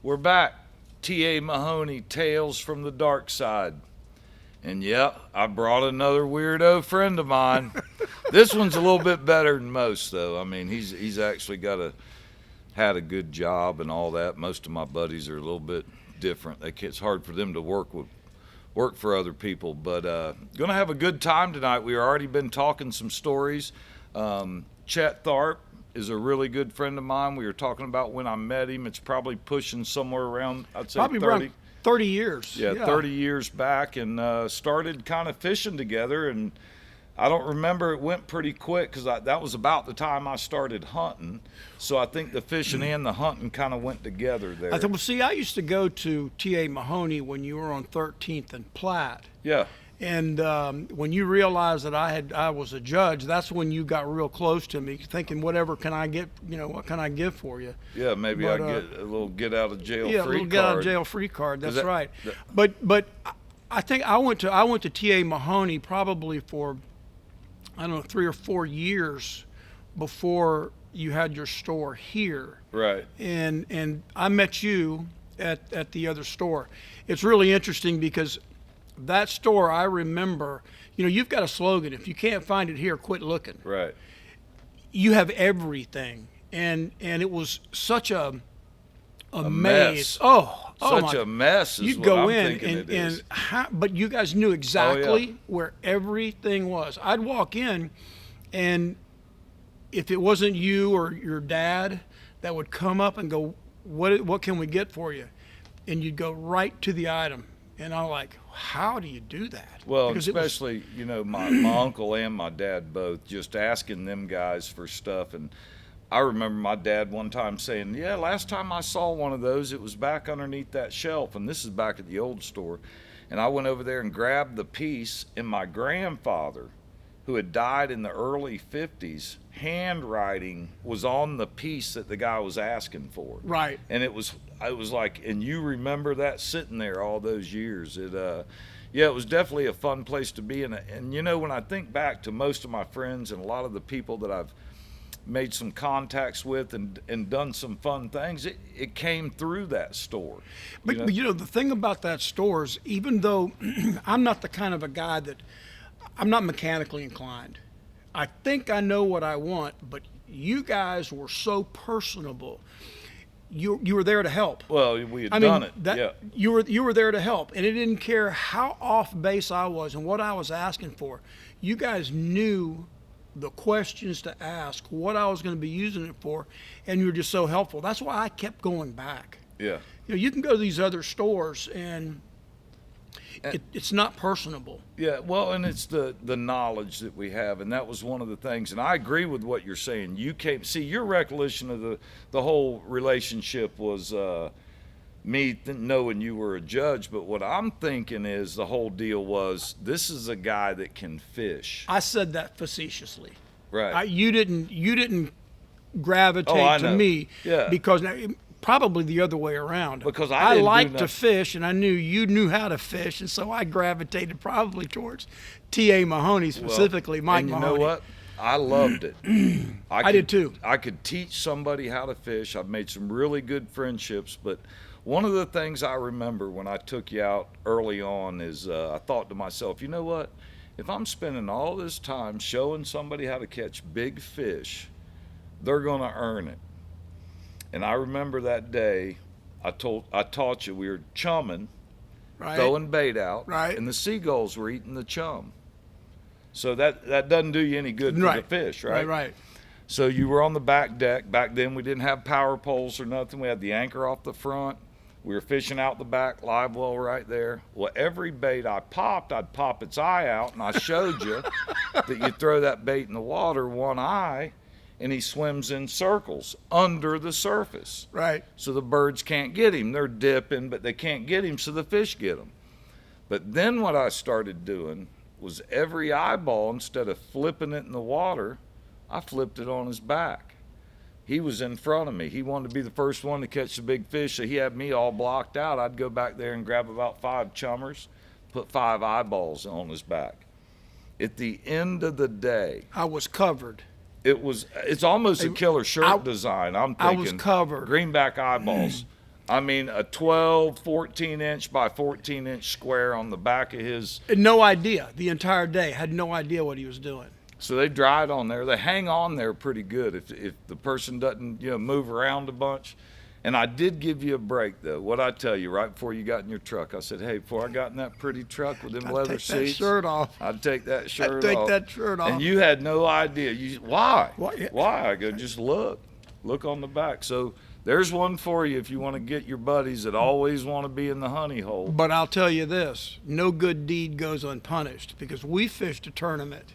We're back. T.A. Mahoney, Tales from the Dark Side. And yeah, I brought another weirdo friend of mine. This one's a little bit better than most, though. I mean, he's actually had a good job and all that. Most of my buddies are a little bit different. It's hard for them to work for other people. But gonna have a good time tonight. We've already been talking some stories. Chet Tharpe is a really good friend of mine. We were talking about when I met him. It's probably pushing somewhere around, I'd say probably 30. Around 30 years. Yeah, 30 years back, and started kind of fishing together. And I don't remember, it went pretty quick because that was about the time I started hunting. So I think the fishing and the hunting kind of went together there. I used to go to T.A. Mahoney when you were on 13th and Platte. Yeah. And when you realized that I was a judge, that's when you got real close to me, thinking, whatever can I get, what can I give for you? Yeah, maybe I get a little get out of jail free card. Yeah, a little get out of jail free card. That's right. But I think I went to T.A. Mahoney probably for, I don't know, 3 or 4 years before you had your store here. Right. And I met you at the other store. It's really interesting because that store, I remember, you've got a slogan: if you can't find it here, quit looking. Right. You have everything, and it was such a Mess. maze. Such a mess is You'd what go I'm in thinking it is. but you guys knew exactly where everything was. I'd walk in, and if it wasn't you or your dad that would come up and go, what can we get for you? And you'd go right to the item. And I'm like, how do you do that? Well, because especially, my uncle and my dad both, just asking them guys for stuff. And I remember my dad one time saying, yeah, last time I saw one of those, it was back underneath that shelf. And this is back at the old store. And I went over there and grabbed the piece, and my grandfather, who had died in the early 50s, handwriting was on the piece that the guy was asking for. Right. And it was like, and you remember that sitting there all those years. It was definitely a fun place to be. And when I think back to most of my friends and a lot of the people that I've made some contacts with and done some fun things, it came through that store. But the thing about that store is, even though I'm not the kind of a guy I'm not mechanically inclined. I think I know what I want, but you guys were so personable. You were there to help. Well, we had done it. Yeah. You were there to help, and it didn't care how off base I was and what I was asking for. You guys knew the questions to ask, what I was going to be using it for, and you were just so helpful. That's why I kept going back. Yeah. You can go to these other stores and it's not personable. Yeah, well, and it's the knowledge that we have, and that was one of the things. And I agree with what you're saying. Your recollection of the whole relationship was me knowing you were a judge, but what I'm thinking is the whole deal was, this is a guy that can fish. I said that facetiously. Right. You didn't gravitate to me. Yeah. Because probably the other way around. Because I liked to fish, and I knew you knew how to fish, and so I gravitated probably towards T.A. Mahoney, specifically Mike Mahoney. You know what? I loved it. I did too. I could teach somebody how to fish. I've made some really good friendships, but one of the things I remember when I took you out early on is I thought to myself, you know what? If I'm spending all this time showing somebody how to catch big fish, they're going to earn it. And I remember that day, I taught you, we were chumming, right, throwing bait out, right, and the seagulls were eating the chum. So that doesn't do you any good for the fish, right? Right. So you were on the back deck. Back then we didn't have power poles or nothing. We had the anchor off the front. We were fishing out the back, live well right there. Well, every bait I popped, I'd pop its eye out, and I showed you that you throw that bait in the water, one eye, and he swims in circles under the surface. Right. So the birds can't get him. They're dipping, but they can't get him, so the fish get him. But then what I started doing was every eyeball, instead of flipping it in the water, I flipped it on his back. He was in front of me. He wanted to be the first one to catch the big fish, so he had me all blocked out. I'd go back there and grab about 5 chummers, put 5 eyeballs on his back. At the end of the day, I was covered. It's almost a killer shirt design. I'm thinking I was covered. Greenback eyeballs. I mean, a 12, 14-inch by 14-inch square on the back of his. And no idea the entire day. Had no idea what he was doing. So they dry it on there. They hang on there pretty good if the person doesn't, move around a bunch. And I did give you a break, though. What I tell you right before you got in your truck, I said, hey, before I got in that pretty truck with them leather seats. I'd take that shirt off. I'd take that shirt off. I'd take that shirt off. And you had no idea. Why? Why? Why? I go, just look. Look on the back. So there's one for you if you want to get your buddies that always want to be in the honey hole. But I'll tell you this, no good deed goes unpunished, because we fished a tournament.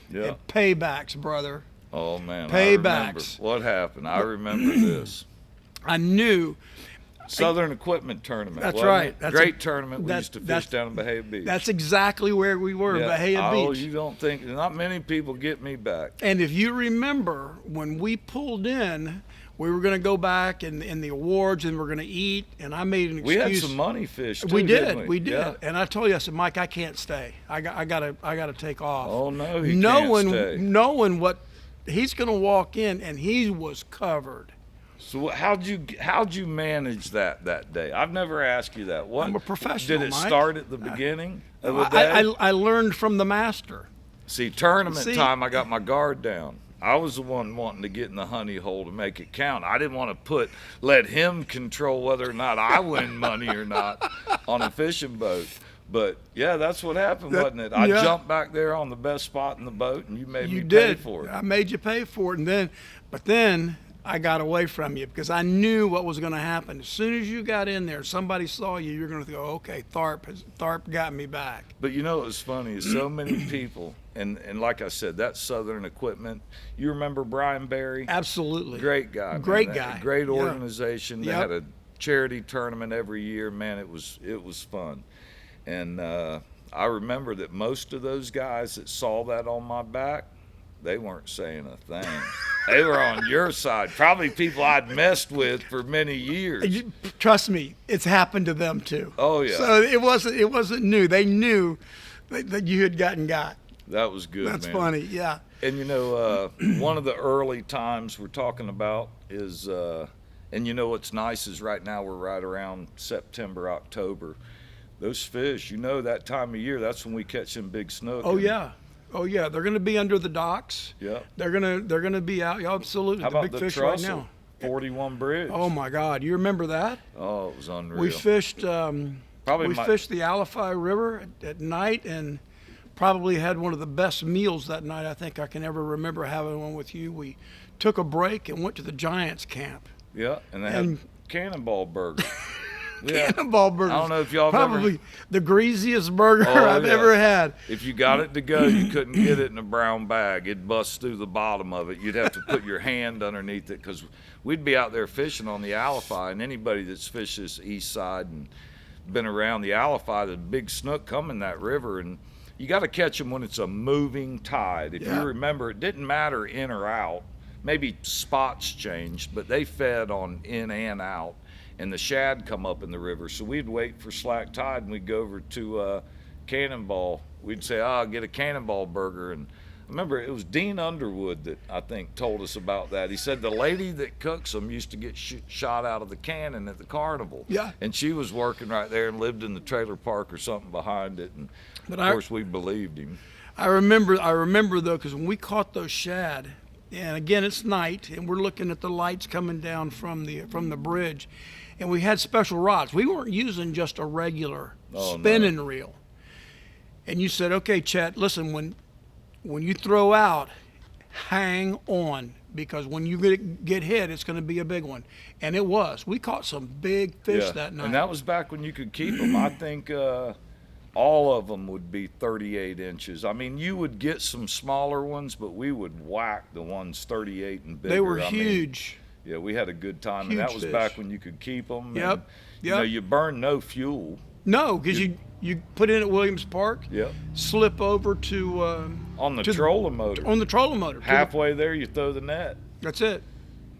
Yeah. And paybacks, brother. Oh, man. Paybacks. What happened? I remember this. I knew. Southern Equipment Tournament. That's right. That's great tournament. We used to fish down in Bahia Beach. That's exactly where we were, Bahia Beach. Oh, you don't think, not many people get me back. And if you remember, when we pulled in, we were going to go back in the awards, and we're going to eat, and I made an excuse. We had some money fish, too, We did. didn't we? We did. Yeah. And I told you, I said, Mike, I can't stay. I gotta take off. Oh, no, he can't stay. Knowing what he's going to walk in, and he was covered. So how'd you manage that day? I've never asked you that. What, I'm a professional, did it Mike. start at the beginning of the day? I learned from the master. See, tournament time, I got my guard down. I was the one wanting to get in the honey hole to make it count. I didn't want to let him control whether or not I win money or not on a fishing boat. But yeah, that's what happened, wasn't it? I jumped back there on the best spot in the boat, and you made me pay for it. I made you pay for it, but then I got away from you, because I knew what was going to happen. As soon as you got in there, somebody saw you, you're going to go, okay, Tharpe got me back. But you know what was funny is so many people, and like I said, that Southern Equipment, you remember Brian Berry? Absolutely. Great guy. Great guy. Great organization. Yep. They had a charity tournament every year. Man, it was fun. And I remember that most of those guys that saw that on my back, they weren't saying a thing. They were on your side. Probably people I'd messed with for many years. Trust me, it's happened to them too. Oh yeah. So it wasn't new. They knew that you had got. That was good. That's man. funny. Yeah. And one of the early times we're talking about is, and what's nice is right now we're right around September, October. Those fish, that time of year, that's when we catch them big snook. Oh yeah, they're going to be under the docks. Yeah. They're going to be out. Yeah, absolutely. How about big the fish trussel? right now. 41 bridge. Oh my God, you remember that? Oh, it was unreal. We fished. Fished the Alafai River at night, and probably had one of the best meals that night. I think I can ever remember having one with you. We took a break and went to the Giants camp. Yeah, and they had Cannonball burger. Cannonball burgers. I don't know if y'all probably the greasiest burger I've ever had. If you got it to go, you couldn't get it in a brown bag. It'd bust through the bottom of it. You'd have to put your hand underneath it, because we'd be out there fishing on the Alafai, and anybody that's fished this east side and been around the Alafai, the big snook come in that river, and you got to catch them when it's a moving tide. If you remember, it didn't matter in or out. Maybe spots changed, but they fed on in and out. And the shad come up in the river. So we'd wait for slack tide, and we'd go over to Cannonball. We'd say, I'll get a Cannonball burger. And I remember it was Dean Underwood that I think told us about that. He said the lady that cooks them used to get shot out of the cannon at the carnival. Yeah. And she was working right there and lived in the trailer park or something behind it. And of course we believed him. I remember though, because when we caught those shad, and again it's night, and we're looking at the lights coming down from the bridge. And we had special rods. We weren't using just a regular spinning reel. And you said, okay, Chet, listen, when you throw out, hang on, because when you get hit, it's going to be a big one. And it was. We caught some big fish that night. And that was back when you could keep them. I think all of them would be 38 inches. I mean, you would get some smaller ones, but we would whack the ones 38 and bigger. They were huge. Yeah, we had a good time, Huge and that was fish. back when you could keep them. Yep. And, you burn no fuel. No, because you put in at Williams Park. Yep. Slip over to on the trolling motor. On the trolling motor. Halfway there, you throw the net. That's it.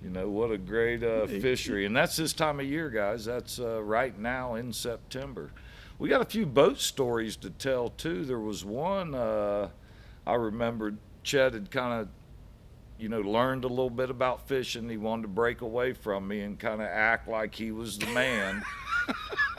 What a great fishery, and that's this time of year, guys. That's right now in September. We got a few boat stories to tell too. There was one I remembered. Chet had kind of learned a little bit about fishing. He wanted to break away from me and kind of act like he was the man.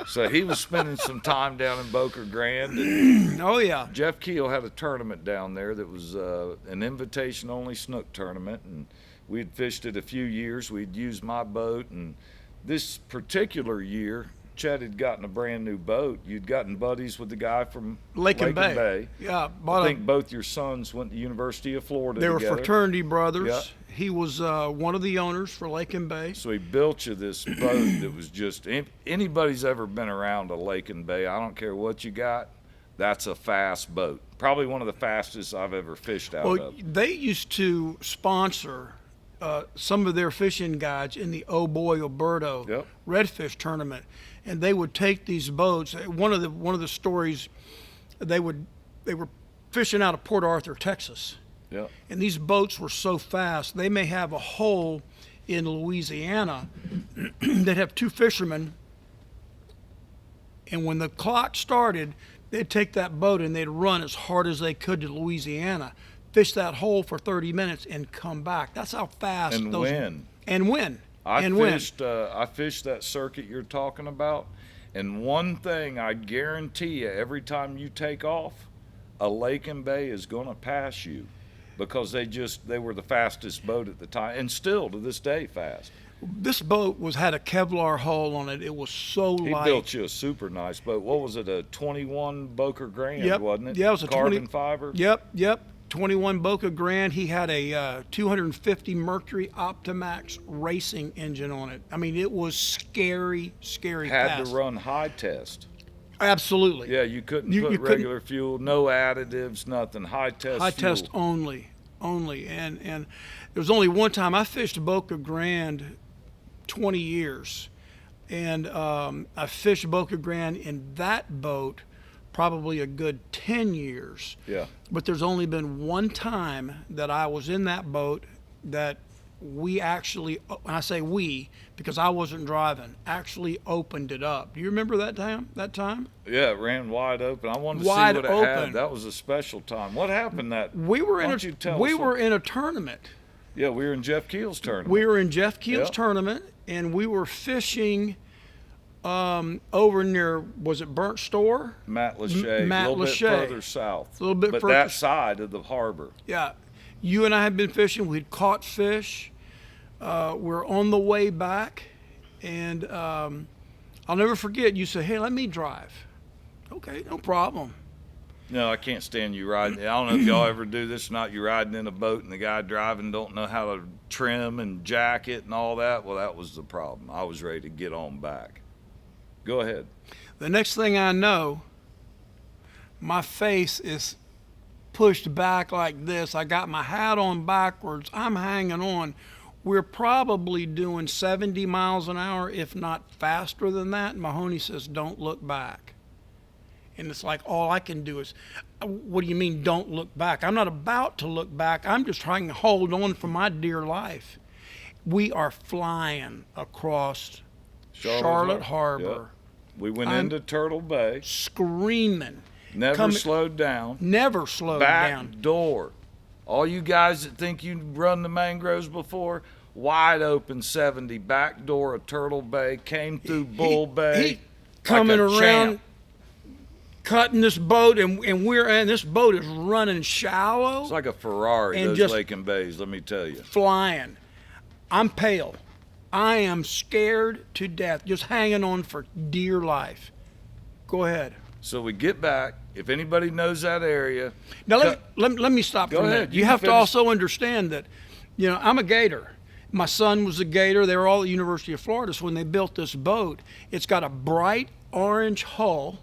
So he was spending some time down in Boca Grande. And Oh yeah. Jeff Keel had a tournament down there that was an invitation-only snook tournament, and we had fished it a few years. We'd used my boat, and this particular year, Chet had gotten a brand new boat. You'd gotten buddies with the guy from Lake and Bay. Yeah, I think both your sons went to the University of Florida they were together. fraternity brothers. Yeah. He was one of the owners for Lake and Bay. So he built you this boat that was just, if anybody's ever been around a Lake and Bay, I don't care what you got, that's a fast boat. Probably one of the fastest I've ever fished out of. They used to sponsor some of their fishing guides in the Oh Boy Alberto redfish tournament, and they would take these boats. One of the stories, they were fishing out of Port Arthur, Texas. Yeah. And these boats were so fast, they may have a hole in Louisiana. They'd have two fishermen, and when the clock started, they'd take that boat and they'd run as hard as they could to Louisiana, fish that hole for 30 minutes, and come back. That's how fast And win. And win. I fished that circuit you're talking about, and one thing I guarantee you, every time you take off, a Lake and Bay is going to pass you, because they were the fastest boat at the time, and still to this day fast. This boat had a Kevlar hull on it. It was so light. He built you a super nice boat. What was it, a 21 Boca Grande, wasn't it? Yeah, it was a carbon fiber. Yep. 21 Boca Grande. He had a 250 Mercury Optimax racing engine on it. I mean, it was scary Had fast. to run high test. Absolutely. Yeah, you couldn't put regular fuel, no additives, nothing. High test High fuel. test only. And there was only one time I fished Boca Grande 20 years, and I fished Boca Grande in that boat probably a good 10 years. Yeah. But there's only been one time that I was in that boat that we actually, and I say we because I wasn't driving, actually opened it up. Do you remember that time? Yeah, it ran wide open. I wanted to Wide see what it open. had. That was a special time. What happened that? We were in a a tournament. Yeah, we were in Jeff Keel's tournament. We were in Jeff Keel's tournament, and we were fishing over near, was it Burnt Store? Matt Lachey, Matt a little Lachey. bit further south. A little bit but further. that side of the harbor. Yeah. You and I had been fishing. We'd caught fish. We're on the way back, and I'll never forget, you said, hey, let me drive. Okay, no problem. No, I can't stand you riding. I don't know if y'all ever do this or not. You're riding in a boat and the guy driving don't know how to trim and jack it and all that. Well, that was the problem. I was ready to get on back. Go ahead. The next thing I know, my face is pushed back like this. I got my hat on backwards. I'm hanging on. We're probably doing 70 miles an hour, if not faster than that. And Mahoney says, don't look back. And it's like, all I can do is, what do you mean, don't look back? I'm not about to look back. I'm just trying to hold on for my dear life. We are flying across Charlotte Harbor. Yep. We went into Turtle Bay. Screaming. Never slowed down. Never slowed down. Back door. All you guys that think you run the mangroves before, wide open 70, back door of Turtle Bay, came through Bull Bay. He coming like a around, champ. cutting this boat, and this boat is running shallow. It's like a Ferrari, and those just Lake and Bays, let me tell you. flying. I'm pale. I am scared to death, just hanging on for dear life. Go ahead. So we get back. If anybody knows that area. Now, let me stop for a minute. ahead. You have to also understand that, I'm a gator. My son was a gator. They were all at the University of Florida. So when they built this boat, it's got a bright orange hull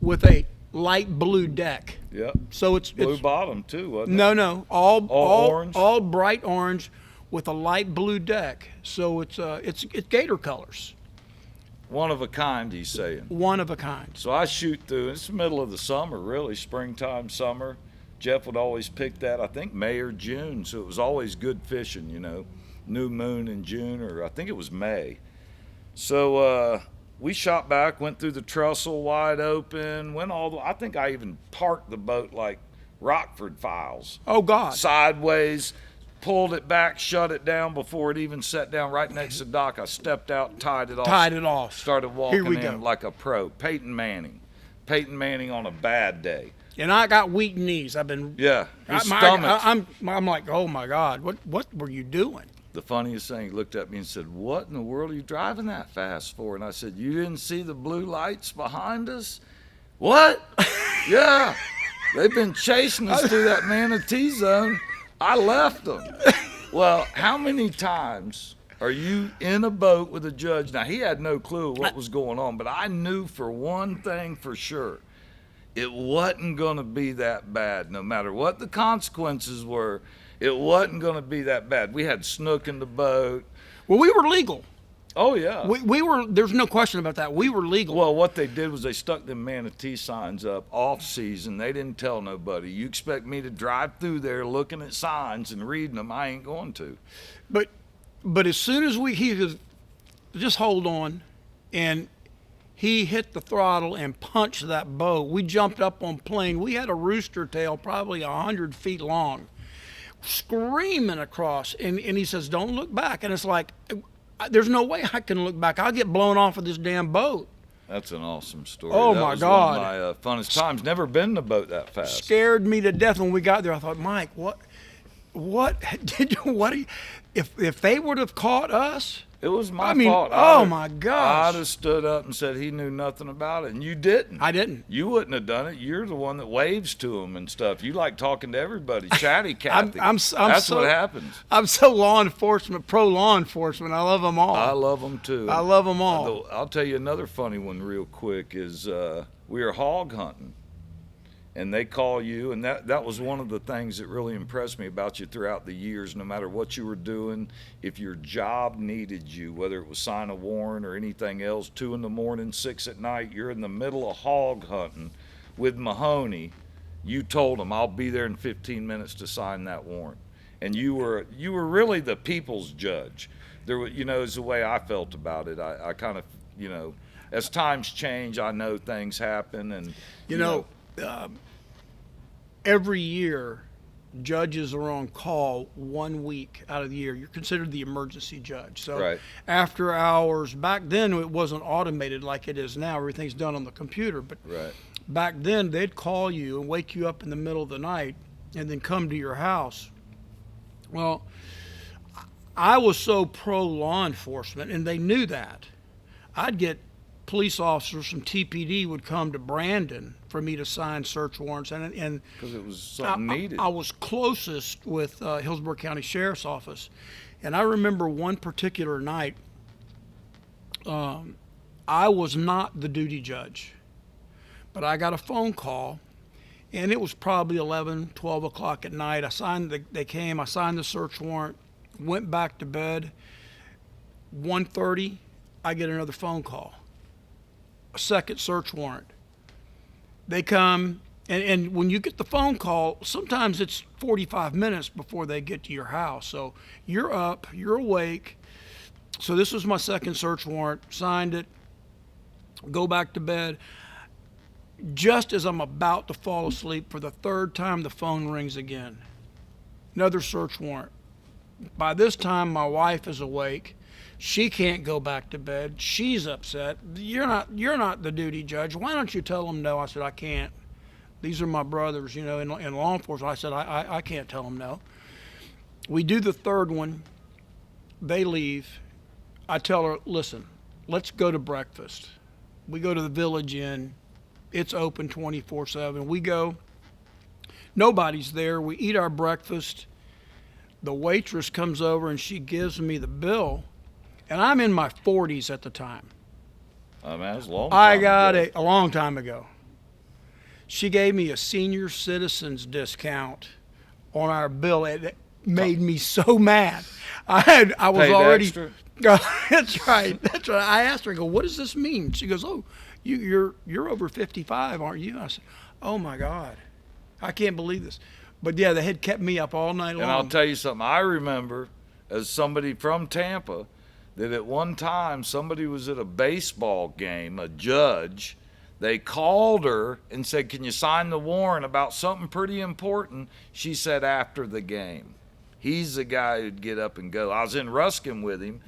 with a light blue deck. Yep. So it's Blue bottom too, wasn't it? No, all orange? all bright orange with a light blue deck. So it's gator colors. One of a kind, he's saying. One of a kind. So I shoot through. It's the middle of the summer, really, springtime, summer. Jeff would always pick that, I think, May or June. So it was always good fishing, new moon in June, or I think it was May. So we shot back, went through the trestle wide open, I think I even parked the boat like Rockford Files. Oh, God. Sideways, pulled it back, shut it down before it even sat down right next to the dock. I stepped out, tied it off. Started walking in like a pro. Peyton Manning on a bad day. And I got weak knees. I've been I'm like, oh my God, what were you doing? The funniest thing, he looked at me and said, "What in the world are you driving that fast for?" And I said, "You didn't see the blue lights behind us?" "What?" "Yeah, they've been chasing us through that manatee zone. I left them." Well, how many times are you in a boat with a judge? Now, he had no clue what was going on, but I knew for one thing for sure. It wasn't going to be that bad. No matter what the consequences were, it wasn't going to be that bad. We had snook in the boat. Well, we were legal. Oh, yeah. We were, there's no question about that. We were legal. Well, what they did was they stuck them manatee signs up off season. They didn't tell nobody. You expect me to drive through there looking at signs and reading them? I ain't going to. But as soon as he was, just hold on, and he hit the throttle and punched that boat. We jumped up on plane. We had a rooster tail probably 100 feet long, screaming across. And he says, "Don't look back." And it's like, there's no way I can look back. I'll get blown off of this damn boat. That's an awesome story. Oh, that my was God. One of my funnest times. Never been in a boat that fast. Scared me to death when we got there. I thought, Mike, if they would have caught us, it was my fault. Oh my gosh. I'd have stood up and said he knew nothing about it, and you didn't. I didn't. You wouldn't have done it. You're the one that waves to him and stuff. You like talking to everybody, chatty Cathy. That's what happens. I'm so pro law enforcement. I love them all. I love them too. I love them all. I'll tell you another funny one real quick is we were hog hunting. And they call you, and that was one of the things that really impressed me about you throughout the years. No matter what you were doing, if your job needed you, whether it was sign a warrant or anything else, 2 in the morning, 6 at night, you're in the middle of hog hunting with Mahoney. You told them, "I'll be there in 15 minutes to sign that warrant." And you were really the people's judge. There, is the way I felt about it. I kind of, as times change, I know things happen, and you know. Every year, judges are on call 1 week out of the year. You're considered the emergency judge. So right. After hours, back then it wasn't automated like it is now. Everything's done on the computer. But right. Back then, they'd call you and wake you up in the middle of the night and then come to your house. Well, I was so pro law enforcement, and they knew that. I'd get police officers from TPD would come to Brandon for me to sign search warrants, and because it was something needed. I was closest with Hillsborough County Sheriff's Office, and I remember one particular night. I was not the duty judge, but I got a phone call, and it was probably 11, 12 o'clock at night. They came. I signed the search warrant, went back to bed. 1:30, I get another phone call. A second search warrant. They come, and when you get the phone call, sometimes it's 45 minutes before they get to your house. So you're up, you're awake. So this was my second search warrant, signed it, go back to bed. Just as I'm about to fall asleep, for the third time, the phone rings again. Another search warrant. By this time, my wife is awake. She can't go back to bed. She's upset. You're not the duty judge. Why don't you tell them no? I said, I can't. These are my brothers, in law enforcement. I said, I can't tell them no. We do the third one. They leave. I tell her, listen, let's go to breakfast. We go to the Village Inn. It's open 24/7. We go. Nobody's there. We eat our breakfast. The waitress comes over and she gives me the bill. And I'm in my 40s at the time. That was a long time I got ago. a long time ago. She gave me a senior citizens discount on our bill. It made me so mad. I was Paid already. extra? That's right. That's right. I asked her, I go, what does this mean? She goes, oh, you're over 55, aren't you? I said, oh my God, I can't believe this. But yeah, they had kept me up all night long. And I'll tell you something. I remember as somebody from Tampa that at one time somebody was at a baseball game, a judge. They called her and said, can you sign the warrant about something pretty important? She said, after the game. He's the guy who'd get up and go. I was in Ruskin with him.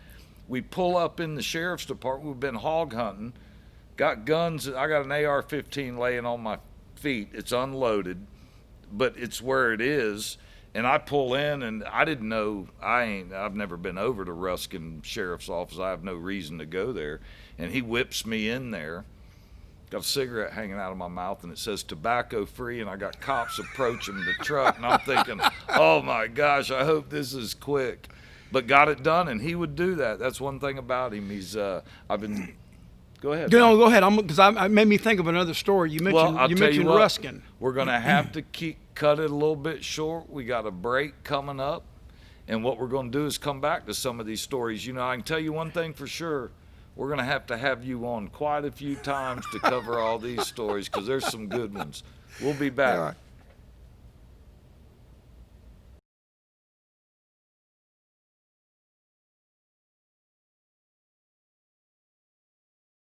We pull up in the sheriff's department. We've been hog hunting. Got guns. I got an AR-15 laying on my feet. It's unloaded, but it's where it is. And I pull in, and I didn't know. I've never been over to Ruskin Sheriff's Office. I have no reason to go there. And he whips me in there. Got a cigarette hanging out of my mouth, and it says tobacco free, and I got cops approaching the truck, and I'm thinking, oh my gosh, I hope this is quick. But got it done, and he would do that. That's one thing about him. Go ahead. No, go ahead. Because I made me think of another story. You mentioned Ruskin. We're going to have to cut it a little bit short. We got a break coming up, and what we're going to do is come back to some of these stories. I can tell you one thing for sure. We're going to have you on quite a few times to cover all these stories because there's some good ones. We'll be back. All right.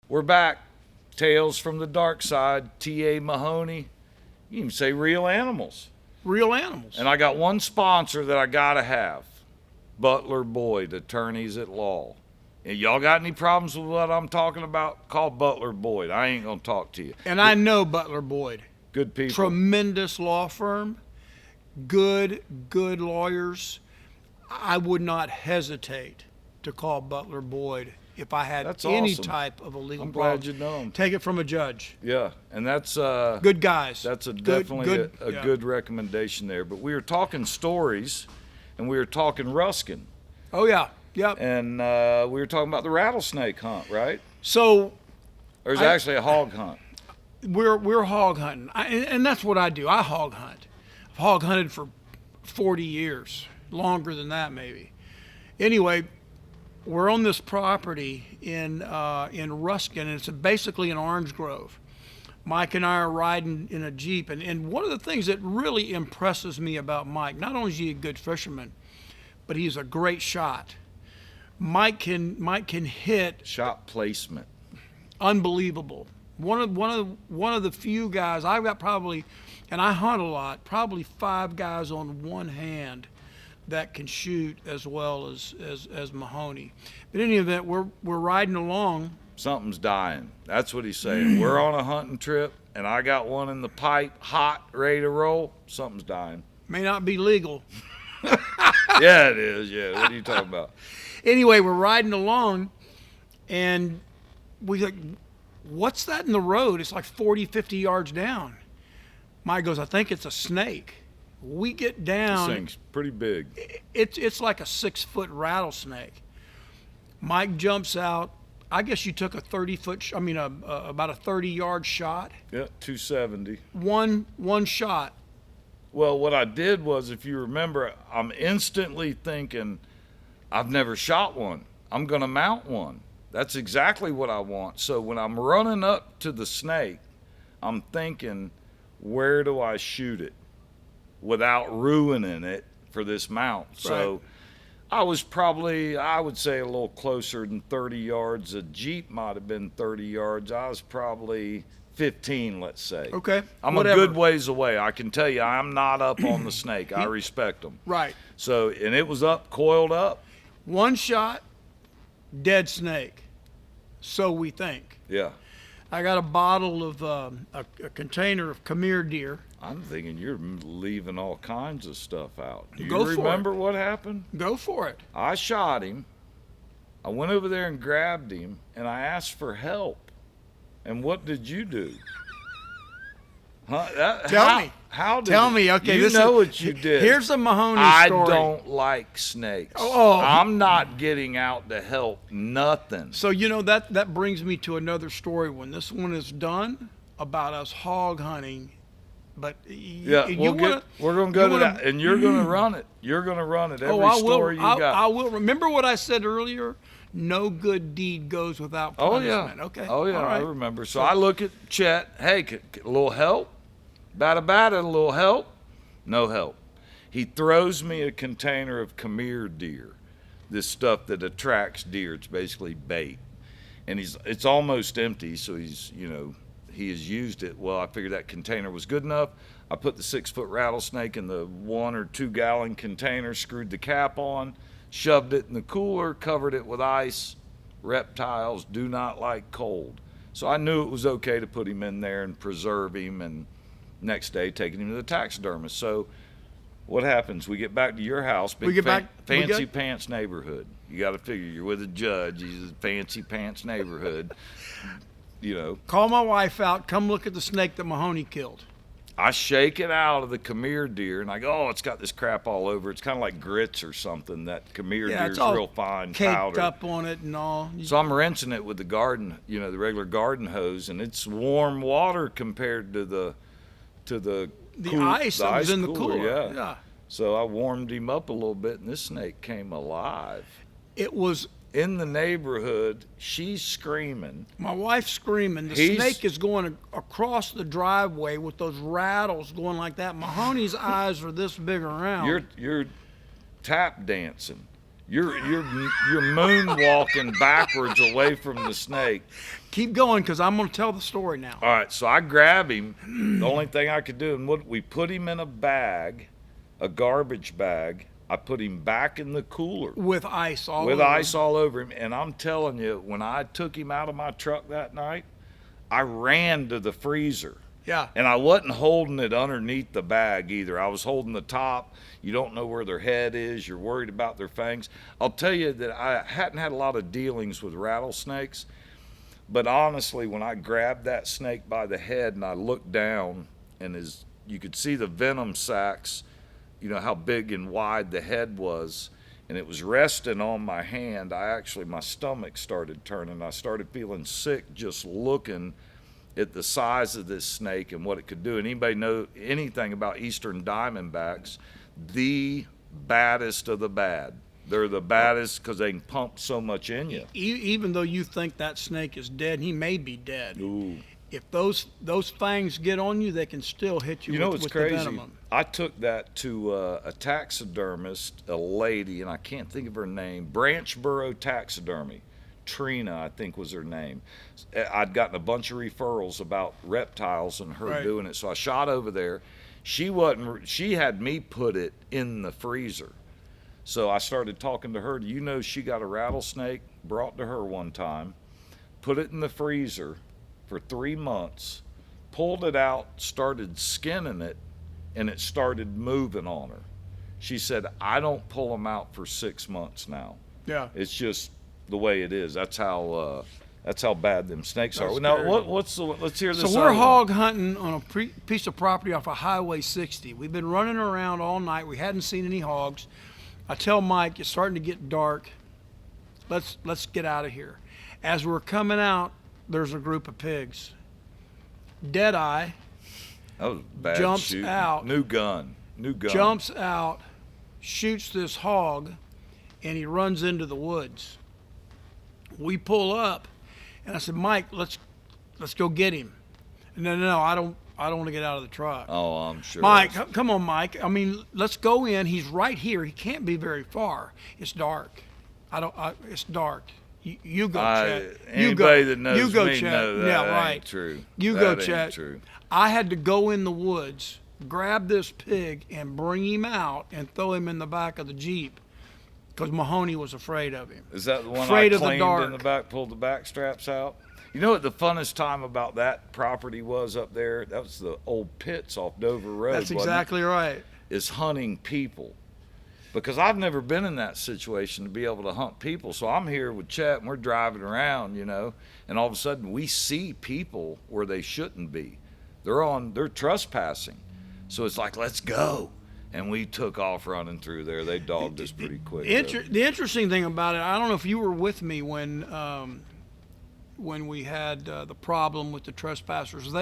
We're back. Tales from the Dark Side, T.A. Mahoney. You can say real animals. Real animals. And I got one sponsor that I got to have. Butler Boyd, attorneys at law. And y'all got any problems with what I'm talking about? Call Butler Boyd. I ain't going to talk to you. And I know Butler Boyd. Good people. Tremendous law firm. Good lawyers. I would not hesitate to call Butler Boyd if I had any awesome. Type of a legal I'm problem. glad you know him. Take it from a judge. Yeah, and that's good guys. That's definitely a good recommendation there. But we were talking stories, and we were talking Ruskin. Oh yeah, yep. And we were talking about the rattlesnake hunt, right? So there's actually a hog hunt. We're hog hunting, and that's what I do. I hog hunt. I've hog hunted for 40 years, longer than that maybe. Anyway, we're on this property in Ruskin, and it's basically an orange grove. Mike and I are riding in a Jeep, and one of the things that really impresses me about Mike, not only is he a good fisherman, but he's a great shot. Mike can hit. Shot placement. Unbelievable. One of the few guys I've got probably, and I hunt a lot, probably 5 guys on one hand that can shoot as well as Mahoney. But in any event, we're riding along. Something's dying. That's what he's saying. We're on a hunting trip, and I got one in the pipe, hot, ready to roll. Something's dying. May not be legal. Yeah, it is. Yeah. What are you talking about? Anyway, we're riding along, and we like, what's that in the road? It's like 40, 50 yards down. Mike goes, I think it's a snake. We get down. This thing's pretty big. It's like a 6-foot rattlesnake. Mike jumps out. I guess you took a 30-foot, about a 30-yard shot. Yeah, 270. One shot. Well, what I did was, if you remember, I'm instantly thinking, I've never shot one. I'm going to mount one. That's exactly what I want. So when I'm running up to the snake, I'm thinking, where do I shoot it without ruining it for this mount? Right. So I was probably, I would say, a little closer than 30 yards. A Jeep might have been 30 yards. I was probably 15, let's say. Okay. I'm whatever. A good ways away. I can tell you, I'm not up on the snake. I respect them. Right. So, and it was up, coiled up. One shot, dead snake. So we think. Yeah. I got a bottle of a container of Khmer deer. I'm thinking you're leaving all kinds of stuff out. Do you Go for remember it. what happened? Go for it. I shot him. I went over there and grabbed him, and I asked for help. And what did you do? Huh? Tell me. How did Tell me. Okay, you know what you did. Here's a Mahoney story. I don't like snakes. Oh. I'm not getting out to help nothing. So that brings me to another story. When this one is done, about us hog hunting. But yeah, we're going to go to that, and you're going to run it. You're going to run it. Every story you got. I will. Remember what I said earlier? No good deed goes without punishment. Oh, yeah. Okay. Oh, yeah, right. I remember. So I look at Chet. Hey, a little help? Bada, a little help? No help. He throws me a container of Khmer deer, this stuff that attracts deer. It's basically bait. And it's almost empty, so he's he has used it. Well, I figured that container was good enough. I put the 6-foot rattlesnake in the 1 or 2 gallon container, screwed the cap on, shoved it in the cooler, covered it with ice. Reptiles do not like cold. So I knew it was okay to put him in there and preserve him, and next day taking him to the taxidermist. So what happens? We get back to your house, fancy pants neighborhood. You got to figure you're with a judge. He's a fancy pants neighborhood. You know. Call my wife out. Come look at the snake that Mahoney killed. I shake it out of the Khmer deer, and I go, oh, it's got this crap all over. It's kind of like grits or something. That Khmer deer's real fine powder. Caked up on it and all. So I'm rinsing it with the garden, the regular garden hose, and it's warm water compared to the ice that was in the cooler. Yeah. So I warmed him up a little bit, and this snake came alive. It was in the neighborhood. She's screaming. My wife's screaming. The snake is going across the driveway with those rattles going like that. Mahoney's eyes are this big around. You're tap dancing. You're moonwalking backwards away from the snake. Keep going, because I'm going to tell the story now. All right, so I grab him. The only thing I could do, and we put him in a bag, a garbage bag. I put him back in the cooler. With ice all over him. And I'm telling you, when I took him out of my truck that night, I ran to the freezer. Yeah. And I wasn't holding it underneath the bag either. I was holding the top. You don't know where their head is. You're worried about their fangs. I'll tell you that I hadn't had a lot of dealings with rattlesnakes. But honestly, when I grabbed that snake by the head and I looked down, and you could see the venom sacs, how big and wide the head was, and it was resting on my hand, my stomach started turning. I started feeling sick just looking at the size of this snake and what it could do. And anybody know anything about eastern diamondbacks, the baddest of the bad. They're the baddest because they can pump so much in you. Even though you think that snake is dead, he may be dead. Ooh. If those fangs get on you, they can still hit you with crazy? The venom. I took that to a taxidermist, a lady, and I can't think of her name, Branchboro Taxidermy. Trina, I think, was her name. I'd gotten a bunch of referrals about reptiles and her doing it, so I shot over there. She had me put it in the freezer. So I started talking to her. She got a rattlesnake brought to her one time, put it in the freezer for 3 months, pulled it out, started skinning it, and it started moving on her. She said, I don't pull them out for 6 months now. Yeah. It's just the way it is. That's how bad them snakes are. Now, let's hear this. So we're hog hunting on a piece of property off of Highway 60. We've been running around all night. We hadn't seen any hogs. I tell Mike, it's starting to get dark. Let's get out of here. As we're coming out, there's a group of pigs. Deadeye jumps out. New gun. Jumps out, shoots this hog, and he runs into the woods. We pull up, and I said, Mike, let's go get him. No, I don't want to get out of the truck. Oh, I'm sure. Mike, come on, Mike. I mean, let's go in. He's right here. He can't be very far. It's dark. It's dark. You go, Chet. Anybody that knows me Chet. know that ain't true. You go, Chet. True. I had to go in the woods, grab this pig, and bring him out and throw him in the back of the Jeep because Mahoney was afraid of him. Is that the one afraid I cleaned in the back, pulled the back straps out? You know what the funnest time about that property was up there? That was the old pits off Dover Road. That's exactly right. Is hunting people. Because I've never been in that situation to be able to hunt people. So I'm here with Chet and we're driving around, and all of a sudden we see people where they shouldn't be. They're trespassing. So it's like, let's go. And we took off running through there. They dogged us pretty quick. The interesting thing about it, I don't know if you were with me when we had the problem with the trespassers.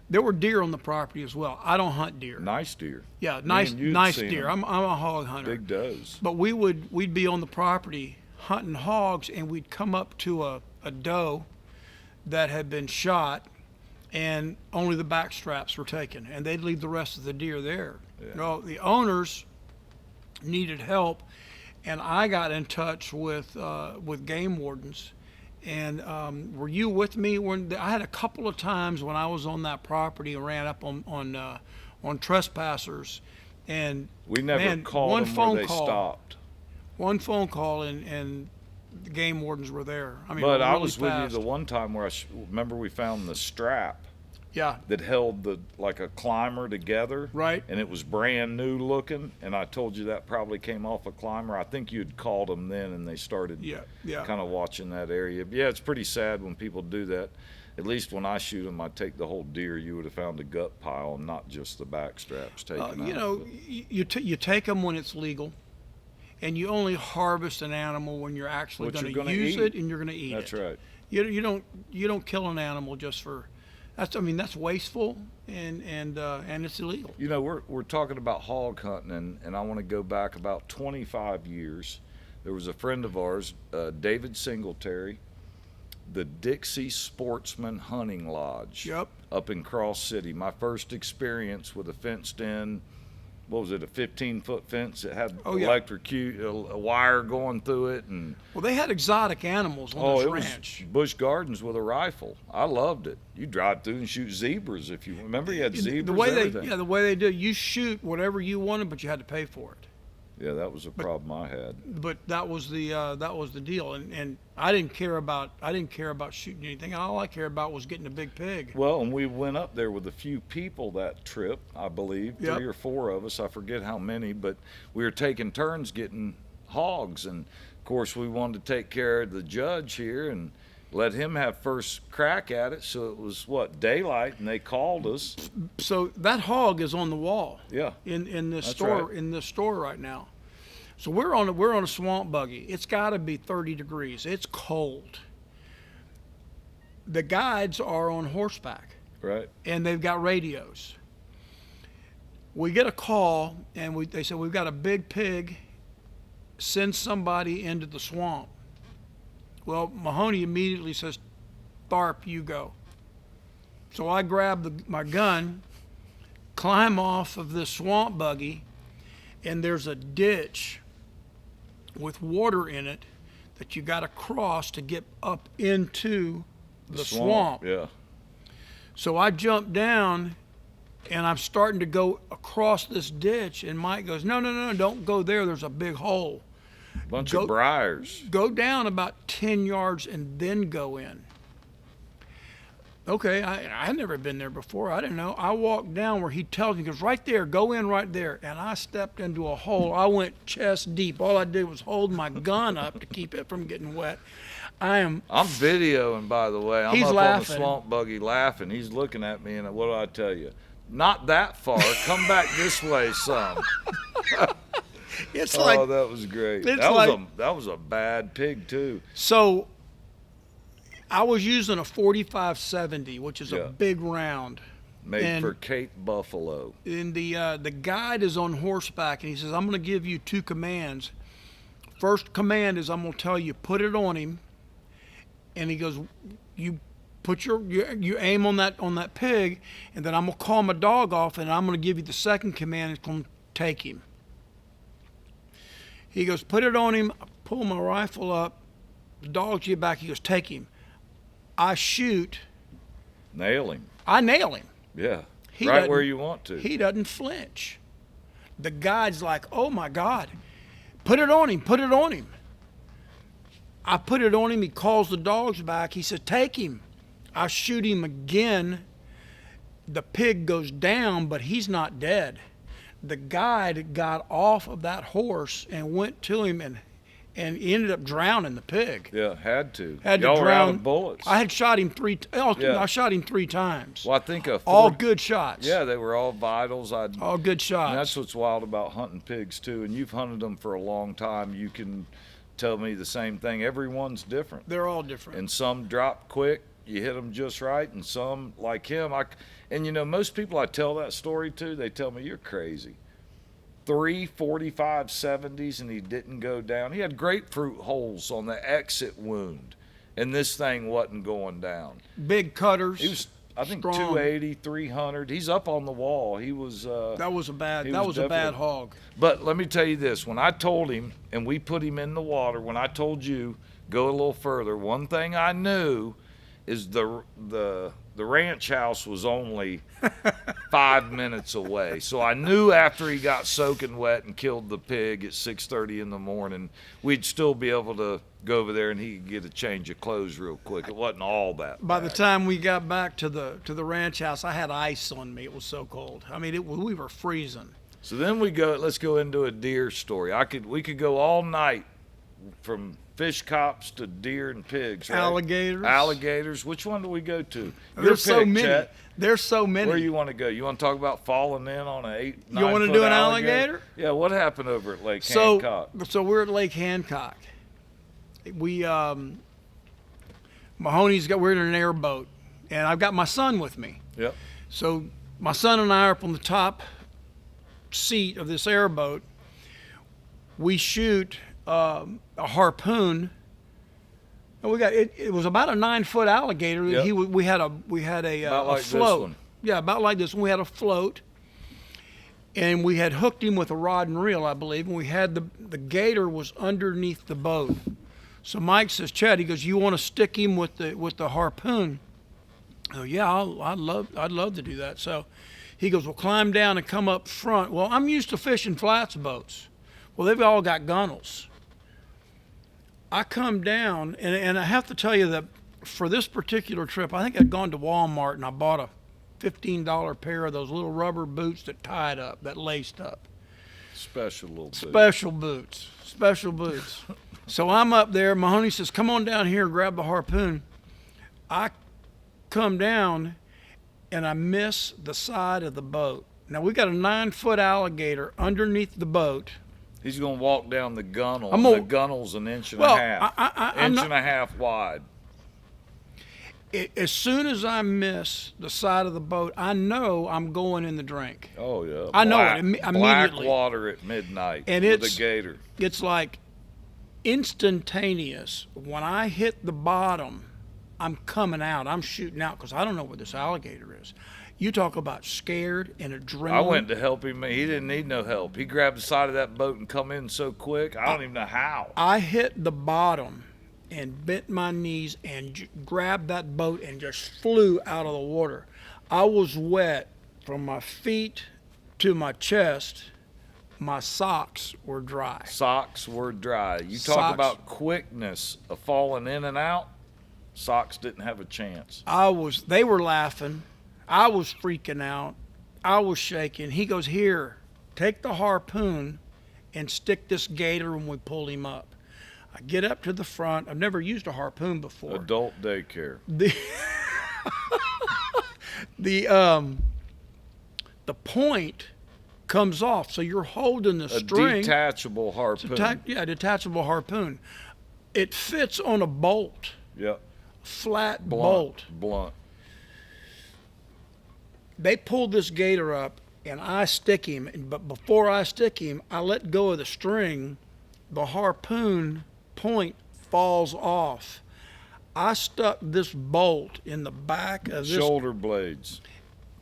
There were deer on the property as well. I don't hunt deer. Nice deer. Yeah, nice deer. I'm a hog hunter. Big does. But we'd be on the property hunting hogs, and we'd come up to a doe that had been shot, and only the back straps were taken, and they'd leave the rest of the deer there. Yeah. The owners needed help, and I got in touch with game wardens, And were you with me when I had a couple of times when I was on that property and ran up on trespassers, and we never called them where they stopped. One phone call and the game wardens were there. I mean, but really I was fast. with you the one time where remember we found the strap. Yeah. That held like a climber together. Right. And it was brand new looking. And I told you that probably came off a climber. I think you'd called them then, and they started kind of watching that area. But yeah, it's pretty sad when people do that. At least when I shoot them, I take the whole deer. You would have found a gut pile, and not just the back straps taken out. You know, you take them when it's legal, and you only harvest an animal when you're actually going to use it and you're going to eat it. That's right. You don't kill an animal just for. That's wasteful and it's illegal. You know, we're talking about hog hunting, and I want to go back about 25 years. There was a friend of ours, David Singletary, the Dixie Sportsman Hunting Lodge. Yep. Up in Cross City. My first experience with a fenced-in, what was it, a 15-foot fence that had a wire going through it, and they had exotic animals on this ranch. Was Busch Gardens with a rifle. I loved it. You drive through and shoot zebras if you remember. You had zebras. The way they did, you shoot whatever you wanted, but you had to pay for it. Yeah, that was a problem I had. But that was the deal, and I didn't care about shooting anything. All I cared about was getting a big pig. Well, and we went up there with a few people that trip, I believe, Yep. 3 or 4 of us. I forget how many, but we were taking turns getting hogs, and of course we wanted to take care of the judge here and let him have first crack at it. So it was daylight, and they called us. So that hog is on the wall. Yeah. In this That's store right. in this store right now. So we're on a swamp buggy. It's got to be 30 degrees. It's cold. The guides are on horseback. Right. And they've got radios. We get a call, and they said, we've got a big pig. Send somebody into the swamp. Well, Mahoney immediately says, Tharpe, you go. So I grab my gun, climb off of this swamp buggy, and there's a ditch with water in it that you got to cross to get up into the swamp. Yeah. So I jump down, and I'm starting to go across this ditch, and Mike goes, no, don't go there. There's a big hole. Bunch of briars. Go down about 10 yards and then go in. Okay, I had never been there before. I didn't know. I walked down where he tells me, he goes, right there, go in right there. And I stepped into a hole. I went chest deep. All I did was hold my gun up to keep it from getting wet. I'm videoing, by the way. I'm He's up laughing. on the swamp buggy laughing. He's looking at me, and what do I tell you? Not that far. Come back this way some. It's oh, that was great. That was a bad pig too. So I was using a 45-70, which is a big round. Made for Cape Buffalo. And the guide is on horseback, and he says, I'm going to give you 2 commands. First command is I'm going to tell you, put it on him. And he goes, you put you aim on that pig, and then I'm going to call my dog off, and I'm going to give you the second command. It's going to take him. He goes, put it on him. I pull my rifle up. The dog's get back. He goes, take him. I shoot. Nail him. I nail him. Yeah. Right where you want to. He doesn't flinch. The guide's like, oh my God, put it on him, put it on him. I put it on him. He calls the dogs back. He says, take him. I shoot him again. The pig goes down, but he's not dead. The guide got off of that horse and went to him and ended up drowning the pig. Yeah, had to. Y'all were out of bullets. I had shot him 3 I shot him 3 times. Well, I think all good shots. Yeah, they were all vitals. All good shots. And that's what's wild about hunting pigs too. And you've hunted them for a long time. You can tell me the same thing. Everyone's different. They're all different. And some drop quick. You hit them just right, and some, like him, and you know, most people I tell that story to, they tell me, you're crazy. 3 45-70s, and he didn't go down. He had grapefruit holes on the exit wound, and this thing wasn't going down. Big cutters. He was, I think, strong. 280, 300. He's up on the wall. He was. That was a bad hog. But let me tell you this: when I told him, and we put him in the water, when I told you go a little further. One thing I knew is the ranch house was only 5 minutes away. So I knew after he got soaking wet and killed the pig at 6:30 in the morning, we'd still be able to go over there and he could get a change of clothes real quick. It wasn't all that By bad. the time we got back to the ranch house, I had ice on me. It was so cold. I mean, we were freezing. So then let's go into a deer story. We could go all night from fish cops to deer and pigs, right? Alligators. Which one do we go to? There's so many. Chet. There's so many. Where you want to go? You want to talk about falling in on an 8, 9 You want to foot do an alligator? Yeah. What happened over at Lake Hancock? So we're at Lake Hancock. We we're in an airboat, and I've got my son with me. Yep. So my son and I are up on the top seat of this airboat. We shoot a harpoon. And we got it was about a 9-foot alligator. Yep. We had a About like float. this one. Yeah, about like this one. We had a float, and we had hooked him with a rod and reel, I believe. And we had the gator was underneath the boat. So Mike says, Chet, he goes, you want to stick him with the harpoon? Oh yeah, I'd love to do that. So he goes, well, climb down and come up front. Well, I'm used to fishing flats boats. Well, they've all got gunnels. I come down, and I have to tell you that for this particular trip, I think I'd gone to Walmart and I bought a $15 pair of those little rubber boots that tied up, that laced up. Special boots. So I'm up there. Mahoney says, come on down here and grab the harpoon. I come down, and I miss the side of the boat. Now, we got a 9-foot alligator underneath the boat. He's going to walk down the gunnel. The gunnel's an inch and a half. And a half wide. As soon as I miss the side of the boat, I know I'm going in the drink. Oh, yeah. I know it immediately. Black water at midnight with a gator. It's like instantaneous. When I hit the bottom, I'm coming out. I'm shooting out because I don't know where this alligator is. You talk about scared and adrenaline. I went to help him. He didn't need no help. He grabbed the side of that boat and come in so quick. I don't even know how. I hit the bottom and bent my knees and grabbed that boat and just flew out of the water. I was wet from my feet to my chest. My socks were dry. You talk about quickness of falling in and out. Socks didn't have a chance. They were laughing. I was freaking out. I was shaking. He goes, here, take the harpoon and stick this gator, and we pulled him up. I get up to the front. I've never used a harpoon before. Adult daycare. The point comes off, so you're holding the string. A detachable harpoon. Detachable harpoon. It fits on a bolt. Yep. Flat bolt. Blunt. They pulled this gator up, and I stick him. But before I stick him, I let go of the string. The harpoon point falls off. I stuck this bolt in the back of this. Shoulder blades.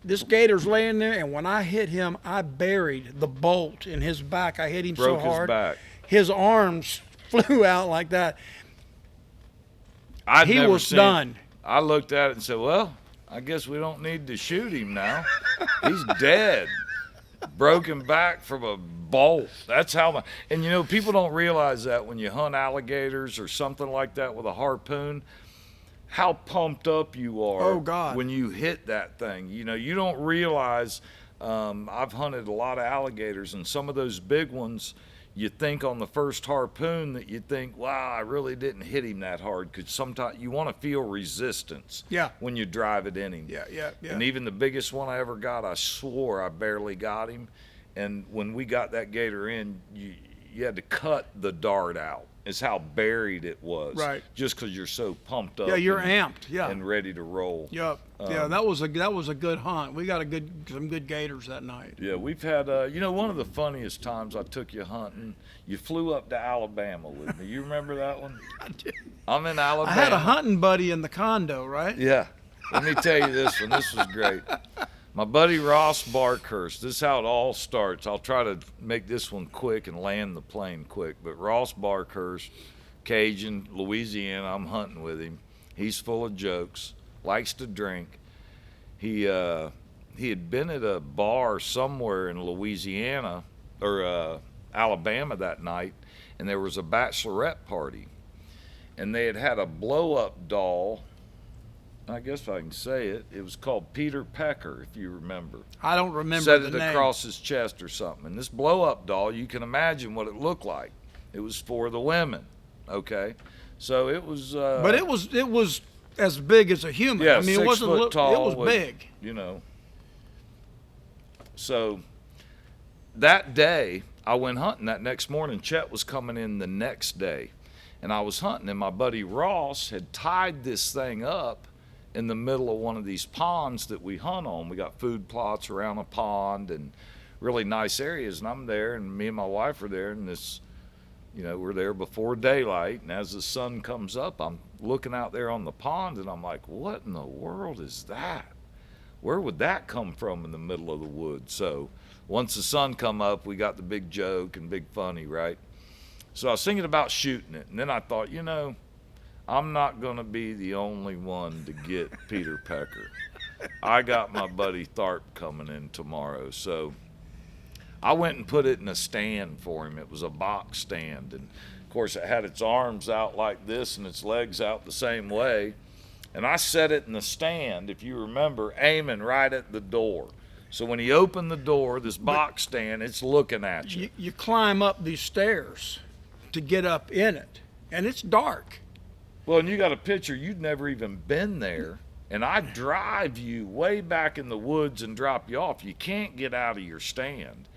This gator's laying there, and when I hit him, I buried the bolt in his back. I hit him so hard. Broke his back. His arms flew out like that. He was done. I looked at it and said, well, I guess we don't need to shoot him now. He's dead. Broken back from a bolt. That's how and you know, people don't realize that when you hunt alligators or something like that with a harpoon, how pumped up you are. Oh, God. When you hit that thing. You know, you don't realize, I've hunted a lot of alligators, and some of those big ones, you think on the first harpoon that you think, wow, I really didn't hit him that hard, because sometimes you want to feel resistance when you drive it in him. Yeah. And even the biggest one I ever got, I swore I barely got him. And when we got that gator in, you had to cut the dart out. Is how buried it was. Right. Just because you're so pumped up. Yeah, you're amped. Yeah. And ready to roll. Yep. That was a good hunt. We got some good gators that night. Yeah, we've had one of the funniest times I took you hunting. You flew up to Alabama with me. You remember that one? I did. I'm in Alabama. I had a hunting buddy in the condo, right? Yeah. Let me tell you this one. This was great. My buddy Ross Barkhurst, this is how it all starts. I'll try to make this one quick and land the plane quick. But Ross Barkhurst, Cajun, Louisiana. I'm hunting with him. He's full of jokes, likes to drink. He had been at a bar somewhere in Louisiana or Alabama that night, and there was a bachelorette party, and they had a blow-up doll. I guess I can say it. It was called Peter Pecker, if you remember. I don't remember Set the it name. across his chest or something. And this blow-up doll, you can imagine what it looked like. It was for the women, okay? So it was. But it was as big as a human. Yeah, I mean, 6 it wasn't foot tall. It was with, big. You know. So that day, I went hunting that next morning. Chet was coming in the next day, and I was hunting, and my buddy Ross had tied this thing up in the middle of one of these ponds that we hunt on. We got food plots around a pond and really nice areas, and I'm there, and me and my wife are there, and this, you know, we're there before daylight, and as the sun comes up, I'm looking out there on the pond, and I'm like, what in the world is that? Where would that come from in the middle of the woods? So once the sun come up, we got the big joke and big funny, right? So I was thinking about shooting it, and then I thought, you know, I'm not going to be the only one to get Peter Pecker. I got my buddy Tharpe coming in tomorrow. So I went and put it in a stand for him. It was a box stand. And, of course, it had its arms out like this and its legs out the same way. And I set it in the stand, if you remember, aiming right at the door. So when he opened the door, this box stand, it's looking at you. You climb up these stairs to get up in it, and it's dark. Well, and you got a picture, you'd never even been there, and I drive you way back in the woods and drop you off. You can't get out of your stand.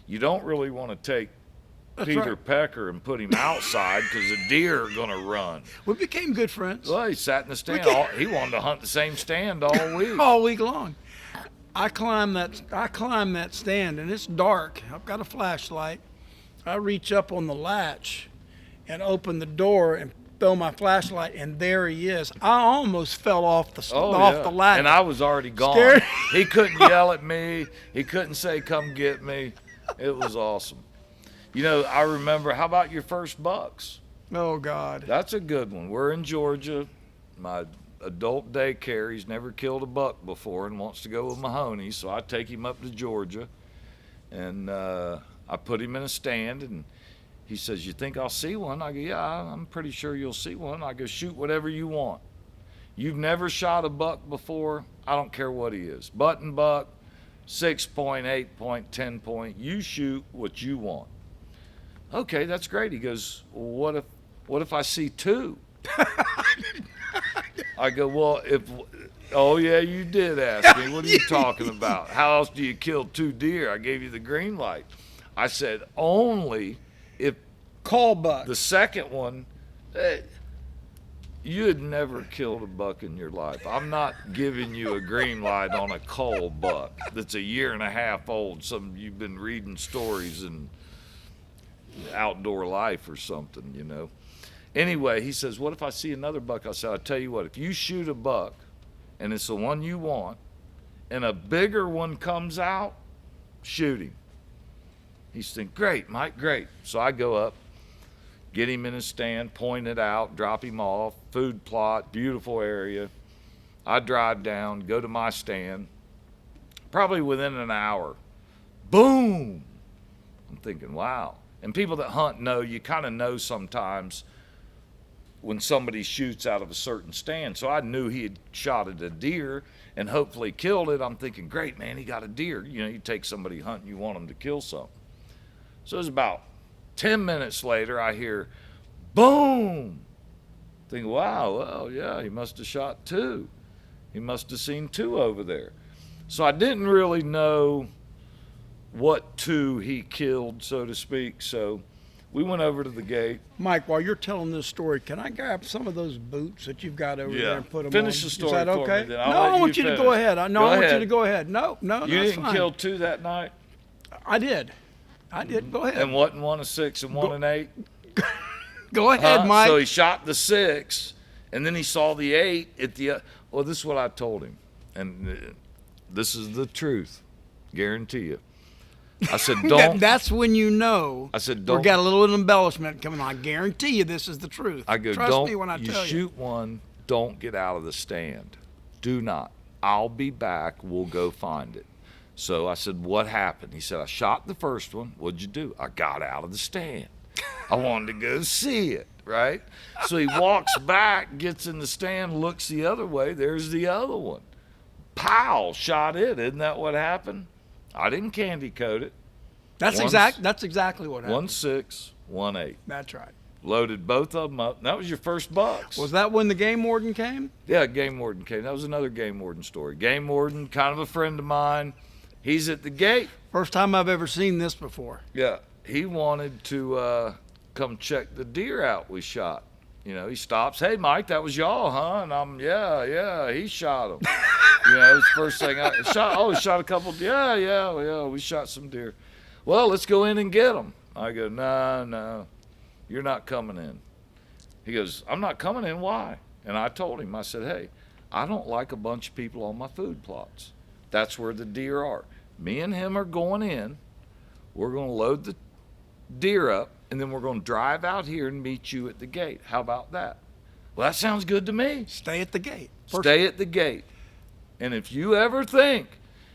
You don't really want to take Peter Pecker and put him outside because the deer are going to run. We became good friends. Well, he sat in the stand. He wanted to hunt the same stand all week. All week long. I climb that stand, and it's dark. I've got a flashlight. I reach up on the latch and open the door and throw my flashlight, and there he is. I almost fell off the ladder. And I was already gone. Scared. He couldn't yell at me. He couldn't say, come get me. It was awesome. You know, I remember, how about your first bucks? Oh, God. That's a good one. We're in Georgia. My adult daycare, he's never killed a buck before and wants to go with Mahoney, so I take him up to Georgia, and I put him in a stand, and he says, you think I'll see one? I go, yeah, I'm pretty sure you'll see one. I go, shoot whatever you want. You've never shot a buck before? I don't care what he is. Button buck, 6 point, 8 point, 10 point. You shoot what you want. Okay, that's great. He goes, well, what if I see two? I go, well, oh yeah, you did ask me. What are you talking about? How else do you kill 2 deer? I gave you the green light. I said, only if call buck. The second one, you had never killed a buck in your life. I'm not giving you a green light on a cull buck that's 1.5 years old. You've been reading stories in Outdoor Life or something, you know. Anyway, he says, what if I see another buck? I said, I'll tell you what, if you shoot a buck and it's the one you want and a bigger one comes out, shoot him. He's thinking, great, Mike, great. So I go up, get him in his stand, point it out, drop him off, food plot, beautiful area. I drive down, go to my stand, probably within an hour, boom. I'm thinking, wow. And people that hunt know, you kind of know sometimes when somebody shoots out of a certain stand. So I knew he had shot at a deer and hopefully killed it. I'm thinking, great, man, he got a deer. You know, you take somebody hunting, you want them to kill something. So it was about 10 minutes later, I hear, boom. Think, wow, well, yeah, he must have shot 2. He must have seen 2 over there. So I didn't really know what 2 he killed, so to speak. So we went over to the gate. Mike, while you're telling this story, can I grab some of those boots that you've got over there and put them Finish on? the story. Is that for okay? me, then. No, I want you to go ahead. I want you to go ahead. No, You that's didn't fine. kill 2 that night? I did. Go ahead. And wasn't one a 6 and one an 8? Go ahead, Mike. So he shot the 6, and then he saw the 8 at the. Well, this is what I told him, and this is the truth, guarantee you. I said, don't. That's when you know. I said, We don't. got a little embellishment coming on. I guarantee you this is the truth. I go, Trust don't. me when I You tell you. shoot one. Don't get out of the stand. Do not. I'll be back. We'll go find it. So I said, what happened? He said, I shot the first one. What'd you do? I got out of the stand. I wanted to go see it, right? So he walks back, gets in the stand, looks the other way. There's the other one. Pow, shot it. Isn't that what happened? I didn't candy coat it. That's exactly what happened. 1.6, 1.8. That's right. Loaded both of them up. That was your first bucks. Was that when the game warden came? Yeah, game warden came. That was another game warden story. Game warden, kind of a friend of mine. He's at the gate. First time I've ever seen this before. Yeah, he wanted to come check the deer out we shot. You know, he stops. Hey, Mike, that was y'all, huh? And I'm, yeah, he shot him. You know, it's the first thing I shot. Oh, he shot a couple. Yeah, we shot some deer. Well, let's go in and get them. I go, no, you're not coming in. He goes, I'm not coming in. Why? And I told him, I said, hey, I don't like a bunch of people on my food plots. That's where the deer are. Me and him are going in. We're going to load the deer up, and then we're going to drive out here and meet you at the gate. How about that? Well, that sounds good to me. Stay at the gate. Stay at the gate. And if you ever think,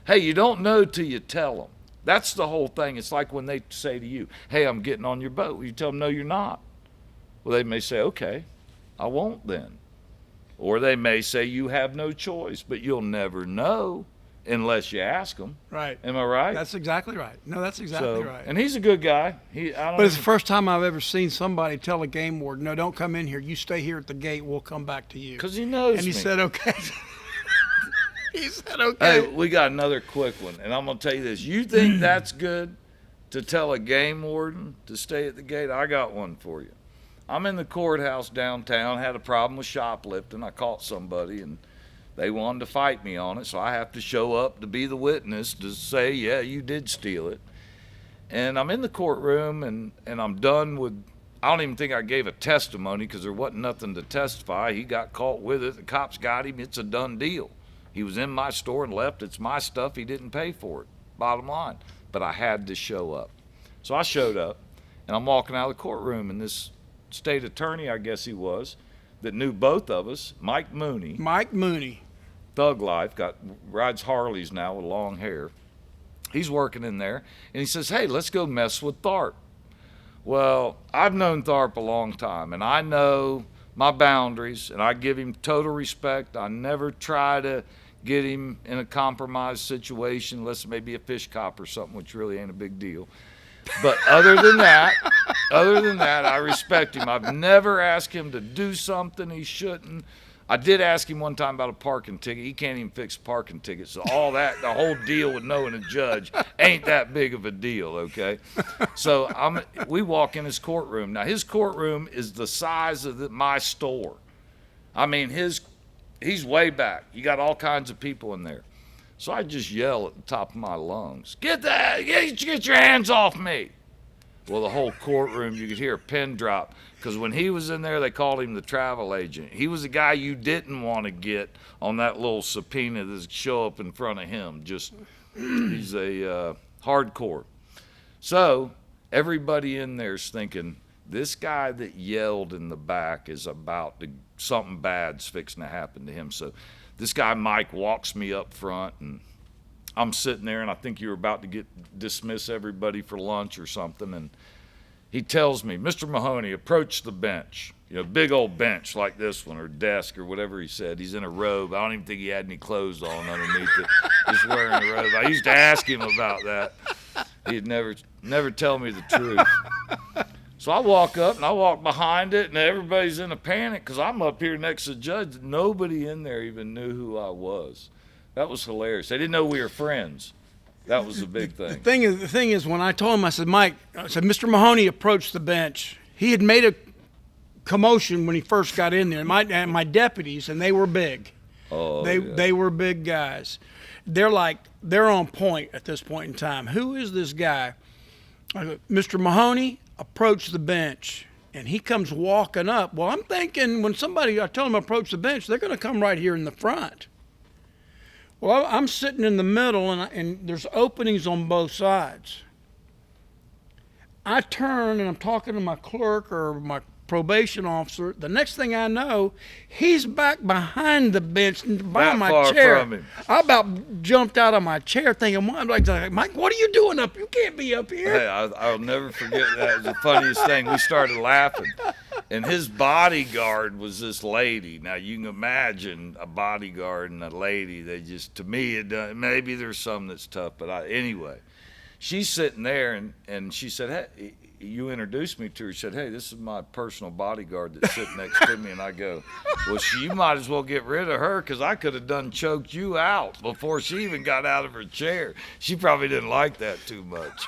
hey, you don't know till you tell them. That's the whole thing. It's like when they say to you, hey, I'm getting on your boat. You tell them, no, you're not. Well, they may say, okay, I won't then. Or they may say you have no choice, but you'll never know unless you ask them. Right. Am I right? That's exactly right. No, that's exactly right. And he's a good guy. But it's the first time I've ever seen somebody tell a game warden, no, don't come in here. You stay here at the gate. We'll come back to you. Because he knows And he me. said, okay. He said, okay. Hey, we got another quick one. And I'm going to tell you this. You think that's good to tell a game warden to stay at the gate? I got one for you. I'm in the courthouse downtown, had a problem with shoplifting. I caught somebody, and they wanted to fight me on it, so I have to show up to be the witness to say, yeah, you did steal it. And I'm in the courtroom, and I'm done with, I don't even think I gave a testimony because there wasn't nothing to testify. He got caught with it. The cops got him. It's a done deal. He was in my store and left. It's my stuff. He didn't pay for it, bottom line. But I had to show up. So I showed up, and I'm walking out of the courtroom, and this state attorney, I guess he was, that knew both of us, Mike Mahoney, thug life, rides Harleys now with long hair. He's working in there, and he says, hey, let's go mess with Tharpe. Well, I've known Tharpe a long time, and I know my boundaries, and I give him total respect. I never try to get him in a compromised situation unless it may be a fish cop or something, which really ain't a big deal. But other than that, I respect him. I've never asked him to do something he shouldn't. I did ask him one time about a parking ticket. He can't even fix parking tickets. So all that, the whole deal with knowing a judge ain't that big of a deal, okay? So we walk in his courtroom. Now, his courtroom is the size of my store. I mean, he's way back. You got all kinds of people in there. So I just yell at the top of my lungs, get your hands off me. Well, the whole courtroom, you could hear a pin drop, because when he was in there, they called him the travel agent. He was the guy you didn't want to get on that little subpoena that show up in front of him. He's a hardcore. So everybody in there's thinking, this guy that yelled in the back is something bad's fixing to happen to him. So this guy, Mike, walks me up front, and I'm sitting there, and I think you were about to dismiss everybody for lunch or something, and he tells me, Mr. Mahoney, approach the bench. You know, big old bench like this one, or desk, or whatever he said. He's in a robe. I don't even think he had any clothes on underneath it, just wearing a robe. I used to ask him about that. He'd never tell me the truth. So I walk up, and I walk behind it, and everybody's in a panic because I'm up here next to the judge. Nobody in there even knew who I was. That was hilarious. They didn't know we were friends. That was the big thing. The thing is, when I told him, I said, Mike, Mr. Mahoney approached the bench. He had made a commotion when he first got in there. My deputies, and they were big. They were big guys. They're on point at this point in time. Who is this guy? Mr. Mahoney approached the bench, and he comes walking up. Well, I'm thinking when I tell them approach the bench, they're going to come right here in the front. Well, I'm sitting in the middle, and there's openings on both sides. I turn and I'm talking to my clerk or my probation officer. The next thing I know, he's back behind the bench by That my far chair. from him. I about jumped out of my chair thinking, I'm like, Mike, what are you doing up? You can't be up here. Hey, I'll never forget that. It was the funniest thing. We started laughing. And his bodyguard was this lady. Now, you can imagine a bodyguard and a lady. They just, to me, maybe there's some that's tough. But anyway, she's sitting there, and she said, hey, you introduced me to her. She said, hey, this is my personal bodyguard that's sitting next to me. And I go, well, you might as well get rid of her because I could have done choked you out before she even got out of her chair. She probably didn't like that too much.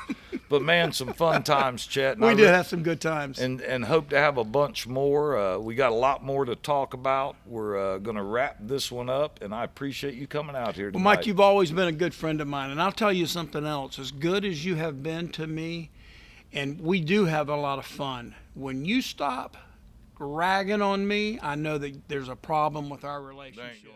But, man, some fun times, Chet. We did have some good times. And hope to have a bunch more. We got a lot more to talk about. We're going to wrap this one up, and I appreciate you coming out here tonight. Well, Mike, you've always been a good friend of mine. And I'll tell you something else. As good as you have been to me, and we do have a lot of fun. When you stop ragging on me, I know that there's a problem with our relationship.